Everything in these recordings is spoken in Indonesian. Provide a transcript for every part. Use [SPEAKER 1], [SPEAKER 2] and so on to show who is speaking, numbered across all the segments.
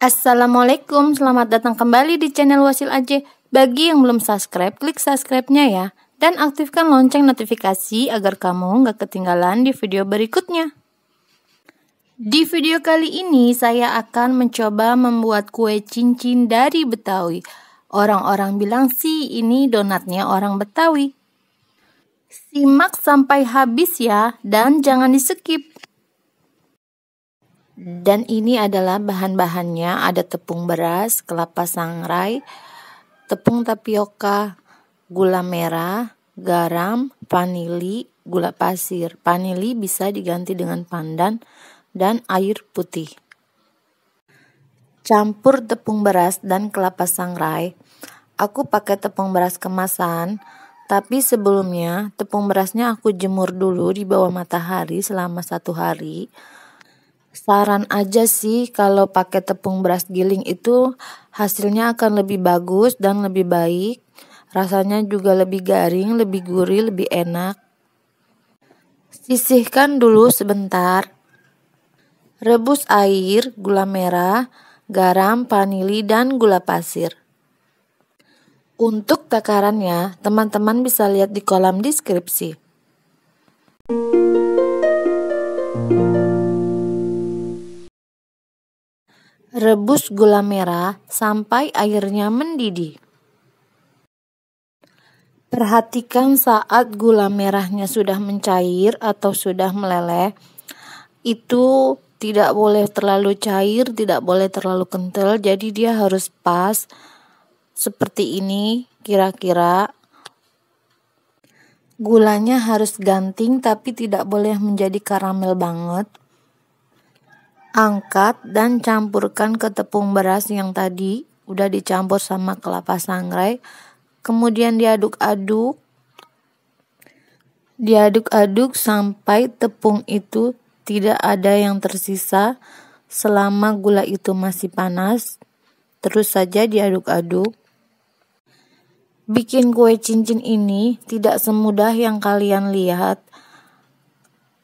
[SPEAKER 1] Assalamualaikum, selamat datang kembali di channel Wasil Aceh. Bagi yang belum subscribe, klik subscribe-nya ya. Dan aktifkan lonceng notifikasi agar kamu nggak ketinggalan di video berikutnya. Di video kali ini saya akan mencoba membuat kue cincin dari Betawi. Orang-orang bilang sih ini donatnya orang Betawi. Simak sampai habis ya, dan jangan di-skip. Dan ini adalah bahan-bahannya, ada tepung beras, kelapa sangrai, tepung tapioka, gula merah, garam, vanili, gula pasir. Vanili bisa diganti dengan pandan dan air putih. Campur tepung beras dan kelapa sangrai. Aku pakai tepung beras kemasan, tapi sebelumnya tepung berasnya aku jemur dulu di bawah matahari selama 1 hari. Saran aja sih kalau pakai tepung beras giling itu hasilnya akan lebih bagus dan lebih baik. Rasanya juga lebih garing, lebih gurih, lebih enak. Sisihkan dulu sebentar. Rebus air, gula merah, garam, vanili, dan gula pasir. Untuk takarannya, teman-teman bisa lihat di kolom deskripsi. Rebus gula merah sampai airnya mendidih. Perhatikan saat gula merahnya sudah mencair atau sudah meleleh. Itu tidak boleh terlalu cair, tidak boleh terlalu kental. Jadi dia harus pas seperti ini kira-kira. Gulanya harus ganting tapi tidak boleh menjadi karamel banget. Angkat dan campurkan ke tepung beras yang tadi udah dicampur sama kelapa sangrai. Kemudian diaduk-aduk. Diaduk-aduk sampai tepung itu tidak ada yang tersisa. Selama gula itu masih panas, terus saja diaduk-aduk. Bikin kue cincin ini tidak semudah yang kalian lihat.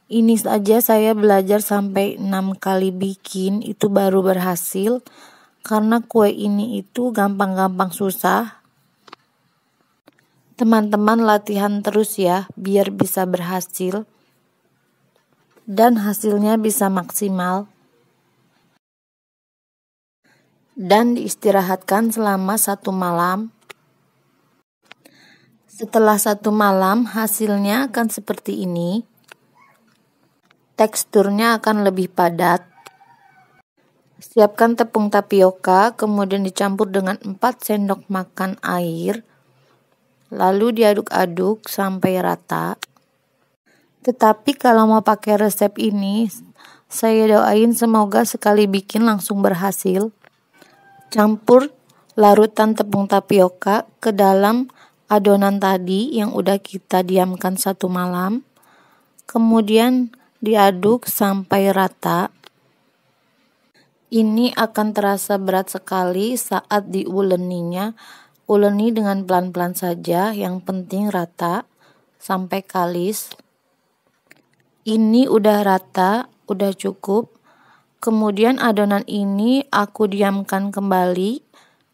[SPEAKER 1] Ini saja saya belajar sampai 6 kali bikin, itu baru berhasil. Karena kue ini itu gampang-gampang susah. Teman-teman latihan terus ya, biar bisa berhasil. Dan hasilnya bisa maksimal. Dan diistirahatkan selama 1 malam. Setelah 1 malam, hasilnya akan seperti ini. Teksturnya akan lebih padat. Siapkan tepung tapioka, kemudian dicampur dengan 4 sendok makan air. Lalu diaduk-aduk sampai rata. Tetapi kalau mau pakai resep ini, saya doain semoga sekali bikin langsung berhasil. Campur larutan tepung tapioka ke dalam adonan tadi yang udah kita diamkan 1 malam. Kemudian diaduk sampai rata. Ini akan terasa berat sekali saat diuleninya. Uleni dengan pelan-pelan saja, yang penting rata sampai kalis. Ini udah rata, udah cukup. Kemudian adonan ini aku diamkan kembali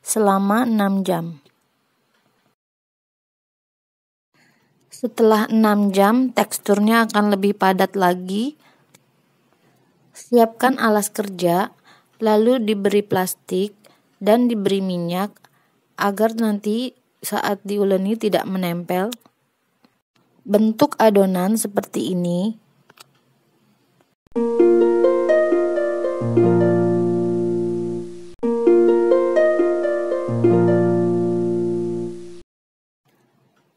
[SPEAKER 1] selama 6 jam. Setelah 6 jam, teksturnya akan lebih padat lagi. Siapkan alas kerja, lalu diberi plastik dan diberi minyak agar nanti saat diuleni tidak menempel. Bentuk adonan seperti ini.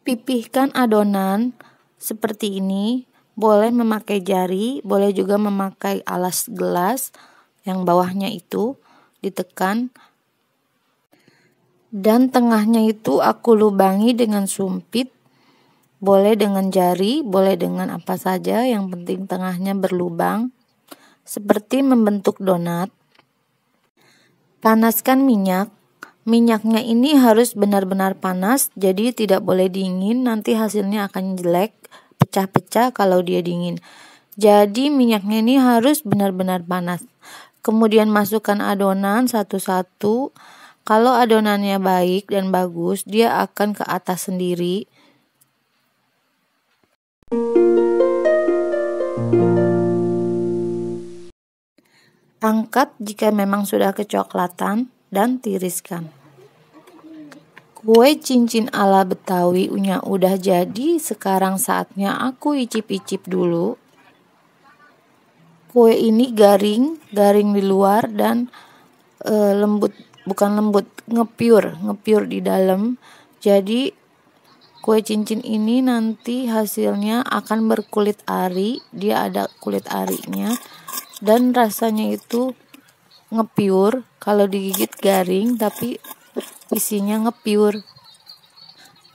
[SPEAKER 1] Pipihkan adonan seperti ini, boleh memakai jari, boleh juga memakai alas gelas yang bawahnya itu ditekan. Dan tengahnya itu aku lubangi dengan sumpit, boleh dengan jari, boleh dengan apa saja, yang penting tengahnya berlubang, seperti membentuk donat. Panaskan minyak. Minyaknya ini harus benar-benar panas, jadi tidak boleh dingin, nanti hasilnya akan jelek, pecah-pecah kalau dia dingin. Jadi minyaknya ini harus benar-benar panas. Kemudian masukkan adonan satu-satu. Kalau adonannya baik dan bagus, dia akan ke atas sendiri. Angkat jika memang sudah kecoklatan dan tiriskan. Kue cincin ala Betawi udah jadi, sekarang saatnya aku icip-icip dulu. Kue ini garing di luar dan lembut, bukan lembut, ngepiur di dalam. Jadi kue cincin ini nanti hasilnya akan berkulit ari, dia ada kulit arinya dan rasanya itu ngepiur. Kalau digigit garing tapi isinya ngepiur.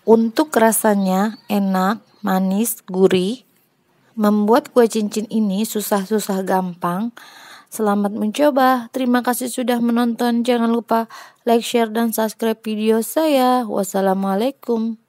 [SPEAKER 1] Untuk rasanya enak, manis, gurih. Membuat kue cincin ini susah-susah gampang. Selamat mencoba. Terima kasih sudah menonton. Jangan lupa like, share, dan subscribe video saya. Wassalamualaikum.